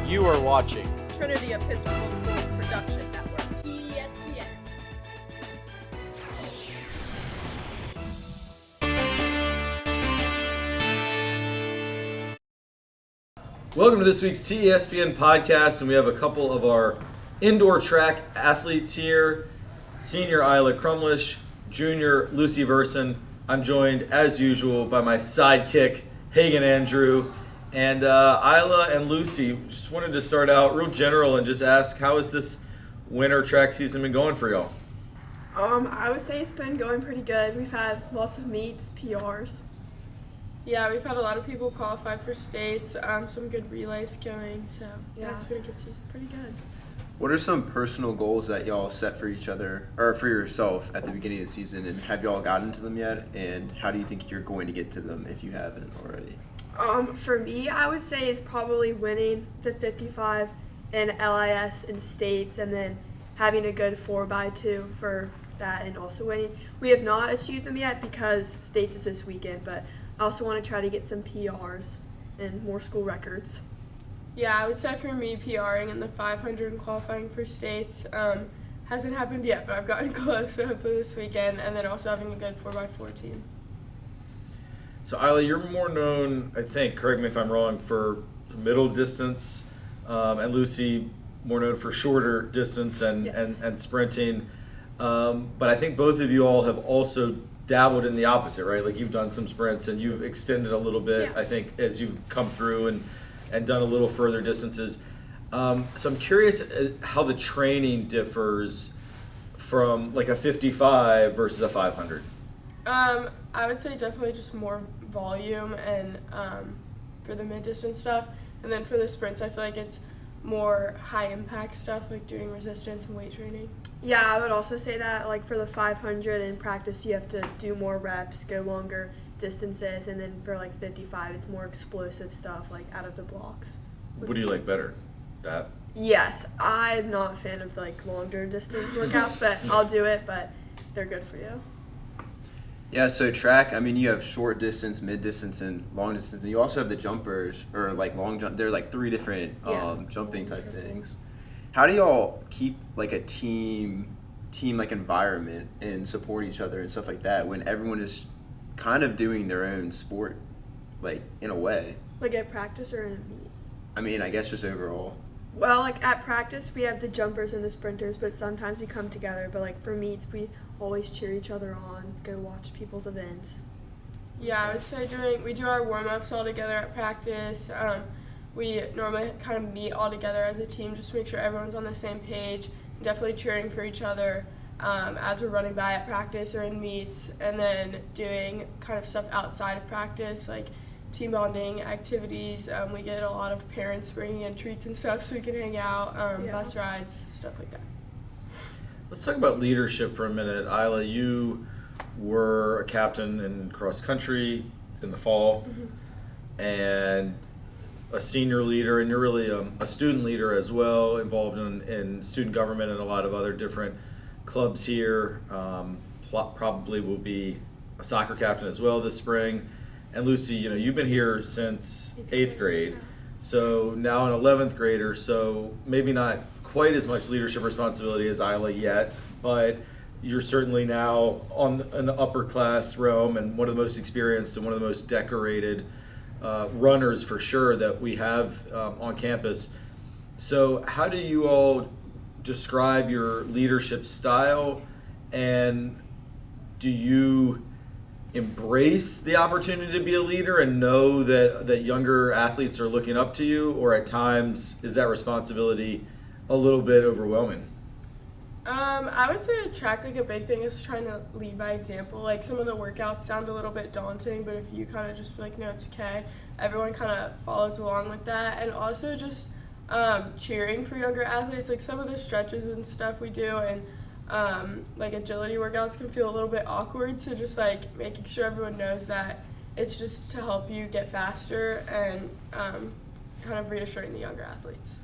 You are watching Trinity Episcopal School Production Network. TESPN. Welcome to this week's TESPN podcast, and we have a couple of our indoor track athletes here. Senior Eila Crumlish, junior Lucy Versen. I'm joined, as usual, by my sidekick, Hagen Andrew. And Eila and Lucy, just wanted to start out real general and just ask, how has this winter track season been going for y'all? I would say it's been going pretty good. We've had lots of meets, PRs. Yeah, we've had a lot of people qualify for states, some good relays going, so yeah, it's been a good season. Pretty good. What are some personal goals that y'all set for each other, or for yourself at the beginning of the season, and have y'all gotten to them yet? And how do you think you're going to get to them if you haven't already? For me, I would say is probably winning the 55 in LIS and states, and then having a good 4x2 for that, and also winning. We have not achieved them yet because states is this weekend, but I also want to try to get some PRs and more school records. Yeah, I would say for me, PRing in the 500 and qualifying for states hasn't happened yet, but I've gotten close, so hopefully this weekend, and then also having a good 4x4 team. So Eila, you're more known, I think, correct me if I'm wrong, for middle distance, and Lucy more known for shorter distance and, Yes. and sprinting. But I think both of you all have also dabbled in the opposite, right? Like you've done some sprints and you've extended a little bit, Yeah. I think, as you've come through and done a little further distances. So I'm curious how the training differs from like a 55 versus a 500. I would say definitely just more volume and for the mid-distance stuff, and then for the sprints, I feel like it's more high-impact stuff, like doing resistance and weight training. Yeah, I would also say that, like, for the 500 in practice, you have to do more reps, go longer distances, and then for, like, 55, it's more explosive stuff, like, out of the blocks. What do you like better? That? Yes, I'm not a fan of, like, longer distance workouts, but I'll do it, but they're good for you. Yeah, so track, I mean, you have short distance, mid distance, and long distance, and you also have the jumpers, or like long jump. They're like three different jumping type things. How do y'all keep like a team like environment and support each other and stuff like that when everyone is kind of doing their own sport, like in a way? Like at practice or in a meet? I mean, I guess just overall. Well, like at practice, we have the jumpers and the sprinters, but sometimes we come together. But like for meets, we always cheer each other on, go watch people's events. Yeah, I would say we do our warm-ups all together at practice. We normally kind of meet all together as a team just to make sure everyone's on the same page, definitely cheering for each other as we're running by at practice or in meets, and then doing kind of stuff outside of practice, like team bonding activities. We get a lot of parents bringing in treats and stuff so we can hang out, bus rides, stuff like that. Let's talk about leadership for a minute. Eila, you were a captain in cross country in the fall, and a senior leader, and you're really a student leader as well, involved in student government and a lot of other different clubs here. Probably will be a soccer captain as well this spring. And Lucy, you've been here since 8th grade, so now an 11th grader, so maybe not quite as much leadership responsibility as Eila yet, but you're certainly now in the upper class realm and one of the most experienced and one of the most decorated runners for sure that we have on campus. So how do you all describe your leadership style, and do you embrace the opportunity to be a leader and know that younger athletes are looking up to you, or at times is that responsibility a little bit overwhelming? I would say track, like a big thing is trying to lead by example. Like some of the workouts sound a little bit daunting, but if you kind of just be like, no, it's okay, everyone kind of follows along with that. And also just cheering for younger athletes, like some of the stretches and stuff we do, and like agility workouts can feel a little bit awkward, so just like making sure everyone knows that it's just to help you get faster, and kind of reassuring the younger athletes.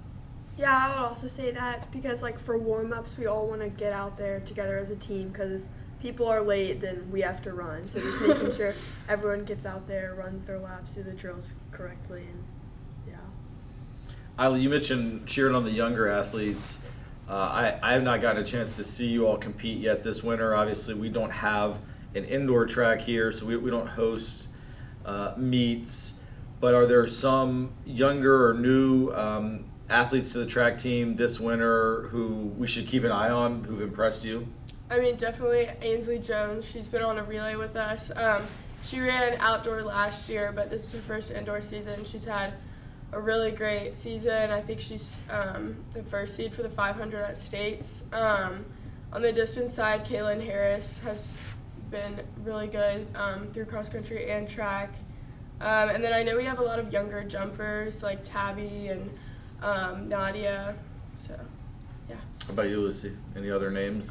Yeah, I would also say that because, like, for warm-ups, we all want to get out there together as a team because if people are late, then we have to run. So just making sure everyone gets out there, runs their laps, do the drills correctly, and yeah. Eila, you mentioned cheering on the younger athletes. I have not gotten a chance to see you all compete yet this winter. Obviously, we don't have an indoor track here, so we don't host meets. But are there some younger or new athletes to the track team this winter who we should keep an eye on, who've impressed you? I mean, definitely Ainsley Jones. She's been on a relay with us. She ran outdoor last year, but this is her first indoor season. She's had a really great season. I think she's the first seed for the 500 at States. On the distance side, Kaylin Harris has been really good through cross country and track. And then I know we have a lot of younger jumpers like Tabby and Nadia. So, yeah. How about you, Lucy? Any other names?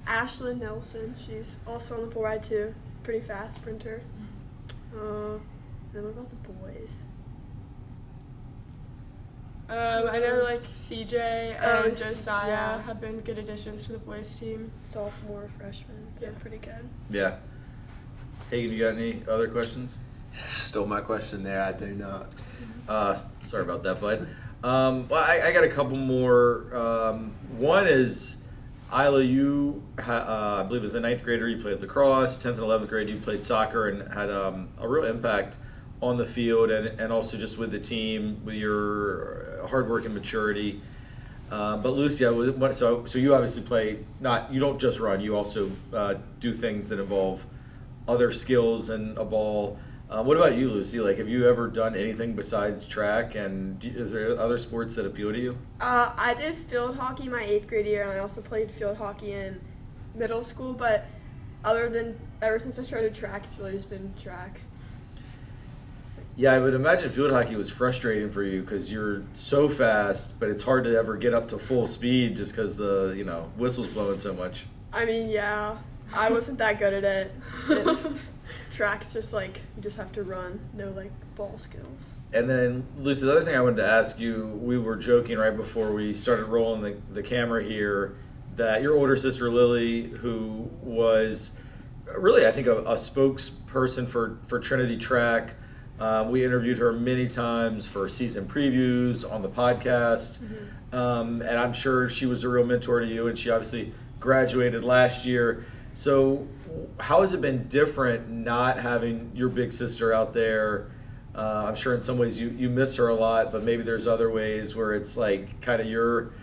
Ashlyn Nelson. She's also on the 4x2. Pretty fast sprinter. Then what about the boys? I know like CJ and Josiah yeah. have been good additions to the boys team. Sophomore, freshman. They're Yeah. pretty good. Yeah. Hagen, you got any other questions? Stole my question there. I do not. Sorry about that, bud. Well, I got a couple more. One is, Eila, you, I believe as a 9th grader, you played lacrosse. 10th and 11th grade, you played soccer and had a real impact on the field and also just with the team, with your hard work and maturity. But Lucy, so you obviously play, you don't just run, you also do things that involve other skills and a ball. What about you, Lucy? Like, have you ever done anything besides track? And is there other sports that appeal to you? I did field hockey my 8th grade year, and I also played field hockey in middle school. But ever since I started track, it's really just been track. Yeah, I would imagine field hockey was frustrating for you because you're so fast, but it's hard to ever get up to full speed just because the whistle's blowing so much. I mean, yeah, I wasn't that good at it. And track's just like you just have to run, no like ball skills. And then, Lucy, the other thing I wanted to ask you, we were joking right before we started rolling the camera here that your older sister Lily, who was really, I think, a spokesperson for Trinity Track. We interviewed her many times for season previews on the podcast. Mm-hmm. And I'm sure she was a real mentor to you, and she obviously graduated last year. So how has it been different not having your big sister out there? I'm sure in some ways you miss her a lot, but maybe there's other ways where it's like kind of you're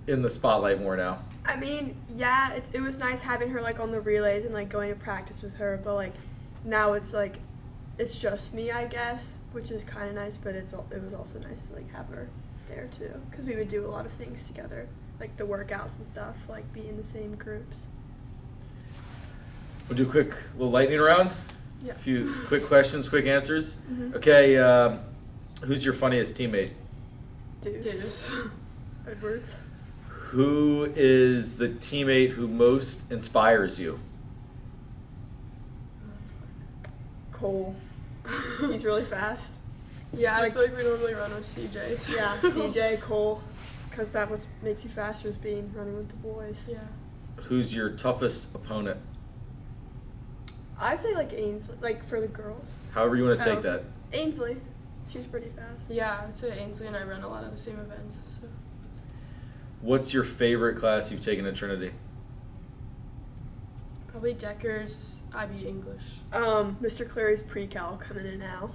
in the spotlight more now. I mean, yeah, it was nice having her like on the relays and like going to practice with her, but like now it's like it's just me, I guess, which is kind of nice, but it was also nice to like have her there too, because we would do a lot of things together, like the workouts and stuff, like be in the same groups. We'll do a quick little lightning round. Yeah. A few quick questions, quick answers. Mm-hmm. Okay, who's your funniest teammate? Deuce. Edwards. Who is the teammate who most inspires you? Cole. He's really fast. Yeah, Like- I feel like we normally run with CJ too. Yeah, CJ, Cole, because that was makes you faster is running with the boys. Yeah. Who's your toughest opponent? I'd say like Ainsley, like for the girls. However you want to Oh. take that. Ainsley, she's pretty fast. Yeah, I'd say Ainsley and I run a lot of the same events. So What's your favorite class you've taken at Trinity? probably Decker's IB English. Mr. Clary's pre-cal coming in now.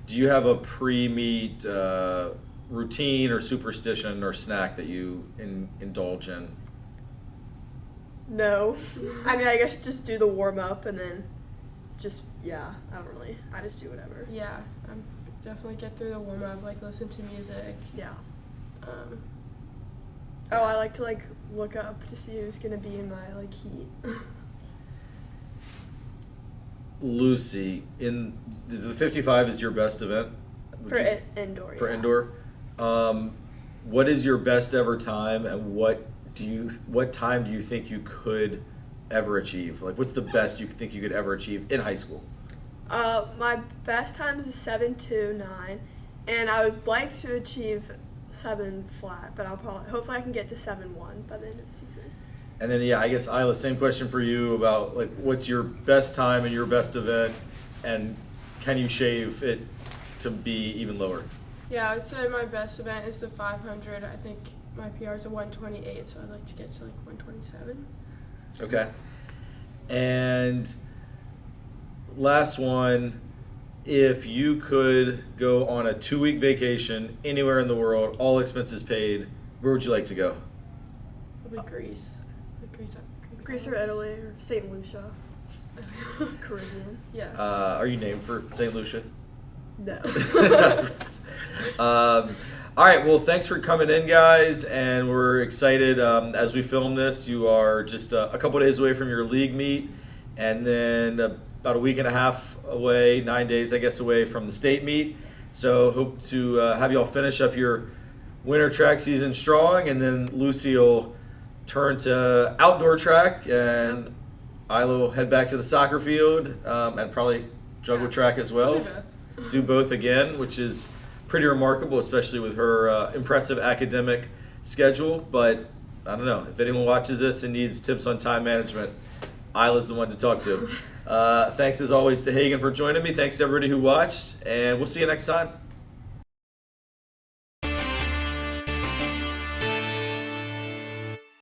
Do you have a pre-meet routine or superstition or snack that you indulge in? No, I mean I guess just do the warm up and then I just do whatever. Yeah, I'm definitely get through the warm up, like listen to music. Yeah. Um, Oh, I like to like look up to see who's gonna be in my like heat. Lucy, is the 55 is your best event? Would For you- indoor. For yeah. indoor. What is your best ever time, and what time do you think you could ever achieve? Like, what's the best you think you could ever achieve in high school? My best time is a 7.29, and I would like to achieve 7 flat, but hopefully I can get to 7.1 by the end of the season. And then, I guess, Eila, same question for you about, like, what's your best time and your best event, and can you shave it to be even lower? Yeah, I would say my best event is the 500. I think my PR is a 128, so I'd like to get to like 127. Okay. And last one, if you could go on a 2-week vacation anywhere in the world, all expenses paid, where would you like to go? Probably Greece. Like Greece or Italy or St. Lucia. Caribbean. Yeah. Are you named for St. Lucia? No. All right, well, thanks for coming in, guys, and we're excited as we film this. You are just a couple days away from your league meet, and then about a week and a half away, 9 days, I guess, away from the state meet. So hope to have you all finish up your winter track season strong, and then Lucy will turn to outdoor track, and Eila will head back to the soccer field and probably juggle track as well. Do both again, which is pretty remarkable, especially with her impressive academic schedule. But I don't know, if anyone watches this and needs tips on time management, Eila's the one to talk to. Thanks as always to Hagen for joining me. Thanks to everybody who watched, and we'll see you next time.